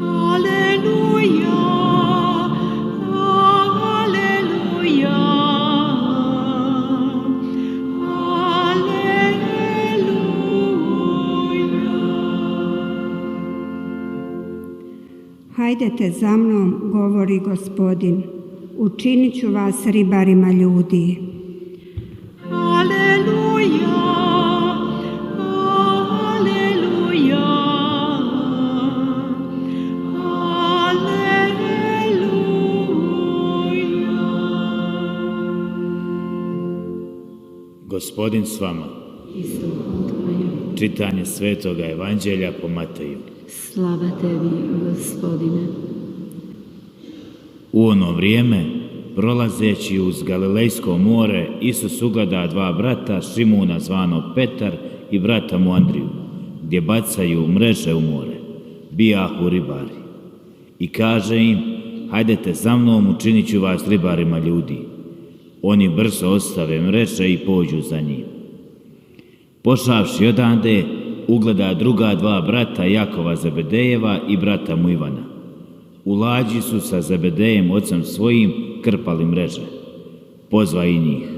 할렐루야, 할렐루야, 할렐루야. Hajdete za mnom, govori Gospodin, učinit ću vas ribarima ljudi. 할렐루야, 할렐루야, 할렐루야. Gospodin s vama. Čitanje Svetoga Evanđelja po Mateju. Slava tebi, Gospodine. U ono vrijeme, prolazeći uz Galilejsko more, Isus ugleda dva brata, Šimuna zvano Petar i brata mu Andriju, gdje bacaju mreže u more, bijahu ribari. I kaže im, hajdete za mnom, učinit ću vas ribarima ljudi. Oni brzo ostave mreže i pođu za njim. Pošavši odande, ugleda druga dva brata, Jakova Zebedejeva i brata mu Ivana. U lađi su sa Zebedejem ocem svojim krpali mreže. Pozva i njih.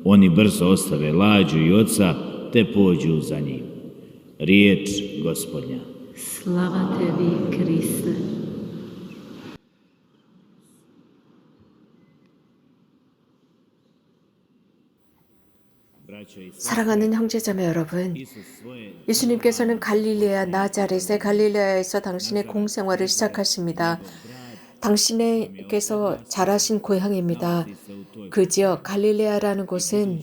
Oni brzo ostave lađu i oca, te pođu za njim. Riječ Gospodnja. Slava tebi, Kriste. 사랑하는 형제자매 여러분, 예수님께서는 갈릴레아 나자렛의 갈릴레아에서 당신의 공생활을 시작하십니다. 당신께서 자라신 고향입니다. 그 지역 갈릴레아라는 곳은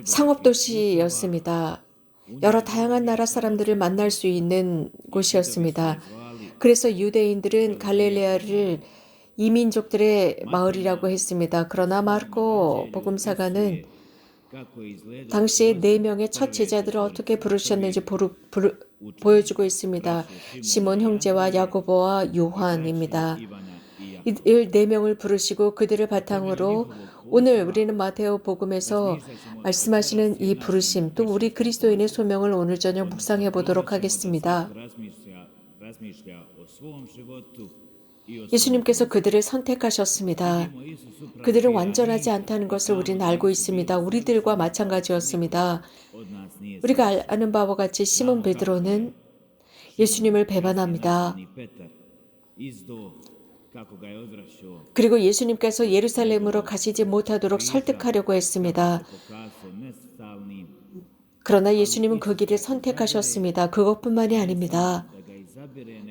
상업도시였습니다. 여러 다양한 나라 사람들을 만날 수 있는 곳이었습니다. 그래서 유대인들은 갈릴레아를 이민족들의 마을이라고 했습니다. 그러나 마르코 복음사가는 당시에 4명의 첫 제자들을 어떻게 부르셨는지 보여주고 있습니다. 시몬 형제와 야고보와 요한입니다. 이 4명을 부르시고 그들을 바탕으로 오늘 우리는 마테오 복음에서 말씀하시는 이 부르심, 또 우리 그리스도인의 소명을 오늘 저녁 묵상해 보도록 하겠습니다. 예수님께서 그들을 선택하셨습니다. 그들은 완전하지 않다는 것을 우리는 알고 있습니다. 우리들과 마찬가지였습니다. 우리가 아는 바와 같이 시몬 베드로는 예수님을 배반합니다. 그리고 예수님께서 예루살렘으로 가시지 못하도록 설득하려고 했습니다. 그러나 예수님은 그 길을 선택하셨습니다. 그것뿐만이 아닙니다.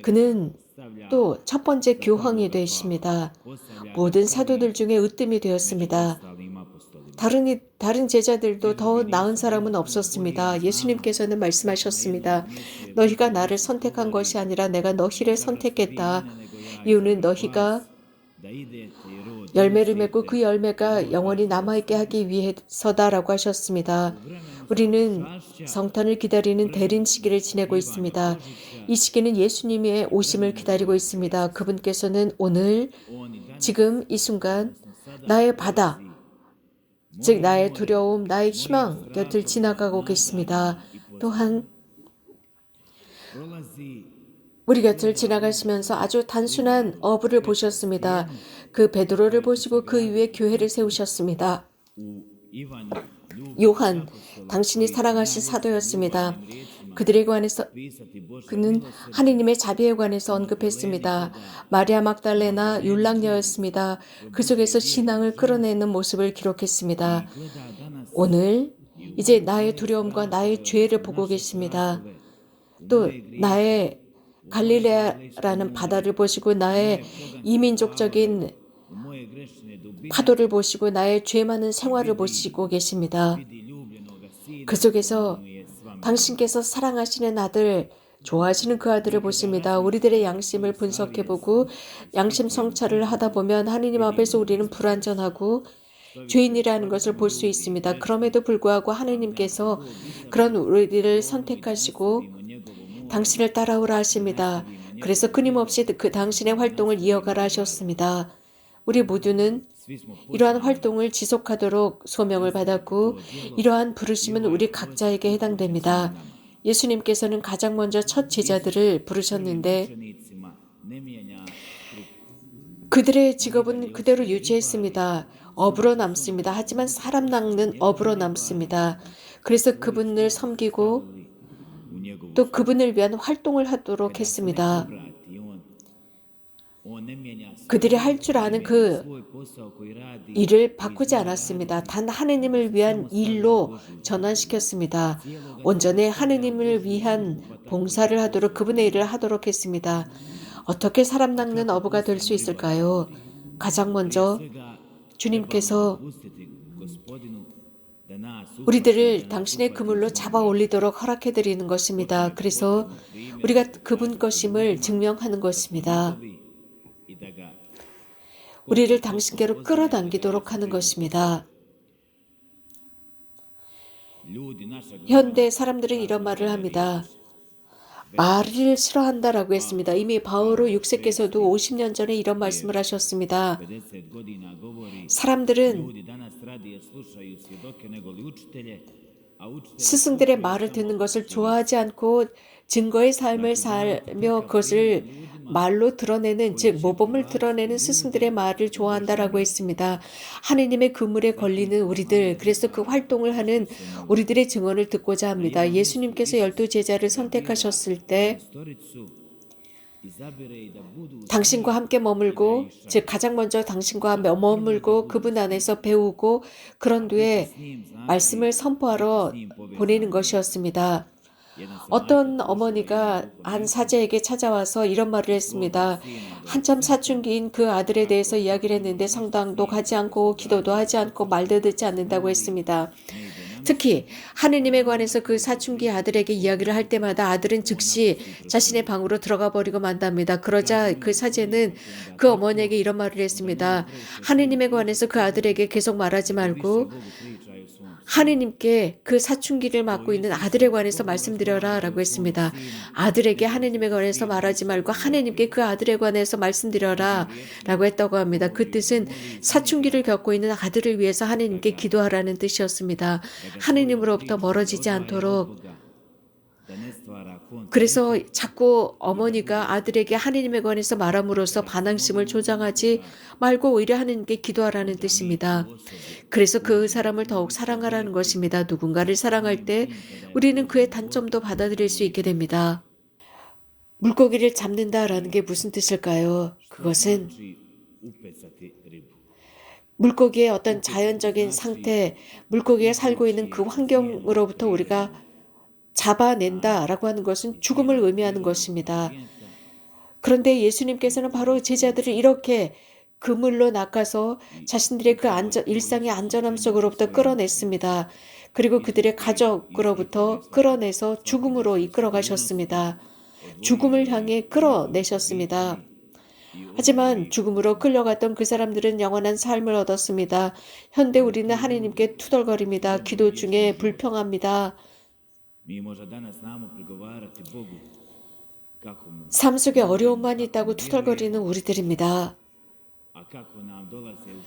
그는 또 첫 번째 교황이 되십니다. 모든 사도들 중에 으뜸이 되었습니다. 다른 제자들도 더 나은 사람은 없었습니다. 예수님께서는 말씀하셨습니다. 너희가 나를 선택한 것이 아니라 내가 너희를 선택했다. 이유는 너희가 열매를 맺고 그 열매가 영원히 남아있게 하기 위해서다라고 하셨습니다. 우리는 성탄을 기다리는 대림 시기를 지내고 있습니다. 이 시기는 예수님의 오심을 기다리고 있습니다. 그분께서는 오늘 지금 이 순간 나의 바다, 즉 나의 두려움, 나의 희망 곁을 지나가고 계십니다. 또한 우리 곁을 지나가시면서 아주 단순한 어부를 보셨습니다. 그 베드로를 보시고 그 위에 교회를 세우셨습니다. 요한, 당신이 사랑하신 사도였습니다. 그들에 관해서 그는 하느님의 자비에 관해서 언급했습니다. 마리아 막달레나 율랑녀였습니다. 그 속에서 신앙을 끌어내는 모습을 기록했습니다. 오늘 이제 나의 두려움과 나의 죄를 보고 계십니다. 또 나의 갈릴레아라는 바다를 보시고 나의 이민족적인 파도를 보시고 나의 죄 많은 생활을 보시고 계십니다. 그 속에서 당신께서 사랑하시는 아들, 좋아하시는 그 아들을 보십니다. 우리들의 양심을 분석해보고 양심 성찰을 하다 보면 하느님 앞에서 우리는 불완전하고 죄인이라는 것을 볼 수 있습니다. 그럼에도 불구하고 하느님께서 그런 우리를 선택하시고 당신을 따라오라 하십니다. 그래서 끊임없이 그 당신의 활동을 이어가라 하셨습니다. 우리 모두는 이러한 활동을 지속하도록 소명을 받았고 이러한 부르심은 우리 각자에게 해당됩니다. 예수님께서는 가장 먼저 첫 제자들을 부르셨는데 그들의 직업은 그대로 유지했습니다. 업으로 남습니다. 하지만 사람 낚는 업으로 남습니다. 그래서 그분을 섬기고 또 그분을 위한 활동을 하도록 했습니다. 그들이 할 줄 아는 그 일을 바꾸지 않았습니다. 단 하느님을 위한 일로 전환시켰습니다. 온전히 하느님을 위한 봉사를 하도록 그분의 일을 하도록 했습니다. 어떻게 사람 낚는 어부가 될 수 있을까요? 가장 먼저 주님께서 우리들을 당신의 그물로 잡아 올리도록 허락해 드리는 것입니다. 그래서 우리가 그분 것임을 증명하는 것입니다. 우리를 당신께로 끌어당기도록 하는 것입니다. 현대 사람들은 이런 말을 합니다. 말을 싫어한다라고 했습니다. 이미 바오로 6세께서도 50년 전에 이런 말씀을 하셨습니다. 사람들은 스승들의 말을 듣는 것을 좋아하지 않고 증거의 삶을 살며 그것을 말로 드러내는, 즉 모범을 드러내는 스승들의 말을 좋아한다라고 했습니다. 하느님의 그물에 걸리는 우리들, 그래서 그 활동을 하는 우리들의 증언을 듣고자 합니다. 예수님께서 12제자를 선택하셨을 때 당신과 함께 머물고, 즉 가장 먼저 당신과 머물고 그분 안에서 배우고 그런 뒤에 말씀을 선포하러 보내는 것이었습니다. 어떤 어머니가 한 사제에게 찾아와서 이런 말을 했습니다. 한참 사춘기인 그 아들에 대해서 이야기를 했는데 성당도 가지 않고 기도도 하지 않고 말도 듣지 않는다고 했습니다. 특히 하느님에 관해서 그 사춘기 아들에게 이야기를 할 때마다 아들은 즉시 자신의 방으로 들어가 버리고 만답니다. 그러자 그 사제는 그 어머니에게 이런 말을 했습니다. 하느님에 관해서 그 아들에게 계속 말하지 말고 하느님께 그 사춘기를 맡고 있는 아들에 관해서 말씀드려라 라고 했습니다. 아들에게 하느님에 관해서 말하지 말고 하느님께 그 아들에 관해서 말씀드려라 라고 했다고 합니다. 그 뜻은 사춘기를 겪고 있는 아들을 위해서 하느님께 기도하라는 뜻이었습니다. 하느님으로부터 멀어지지 않도록. 그래서 자꾸 어머니가 아들에게 하느님에 관해서 말함으로써 반항심을 조장하지 말고 오히려 하느님께 기도하라는 뜻입니다. 그래서 그 사람을 더욱 사랑하라는 것입니다. 누군가를 사랑할 때 우리는 그의 단점도 받아들일 수 있게 됩니다. 물고기를 잡는다라는 게 무슨 뜻일까요? 그것은 물고기의 어떤 자연적인 상태, 물고기가 살고 있는 그 환경으로부터 우리가 잡아낸다라고 하는 것은 죽음을 의미하는 것입니다. 그런데 예수님께서는 바로 제자들을 이렇게 그물로 낚아서 자신들의 그 일상의 안전함 속으로부터 끌어냈습니다. 그리고 그들의 가족으로부터 끌어내서 죽음으로 이끌어 가셨습니다. 죽음을 향해 끌어내셨습니다. 하지만 죽음으로 끌려갔던 그 사람들은 영원한 삶을 얻었습니다. 현대 우리는 하느님께 투덜거립니다. 기도 중에 불평합니다. 삶 속에 어려움만 있다고 투덜거리는 우리들입니다.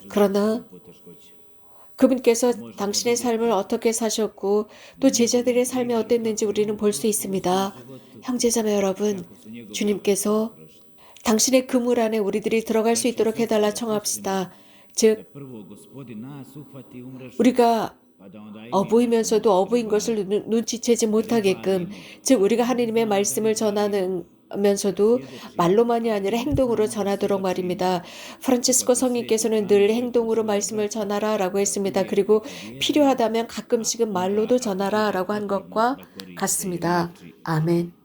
그러나 그분께서 당신의 삶을 어떻게 사셨고 또 제자들의 삶이 어땠는지 우리는 볼 수 있습니다. 형제자매 여러분, 주님께서 당신의 그물 안에 우리들이 들어갈 수 있도록 해달라 청합시다. 즉 우리가 어부이면서도 어부인 것을 눈치채지 못하게끔, 즉 우리가 하느님의 말씀을 전하면서도 말로만이 아니라 행동으로 전하도록 말입니다. 프란치스코 성인께서는 늘 행동으로 말씀을 전하라 라고 했습니다. 그리고 필요하다면 가끔씩은 말로도 전하라 라고 한 것과 같습니다. 아멘.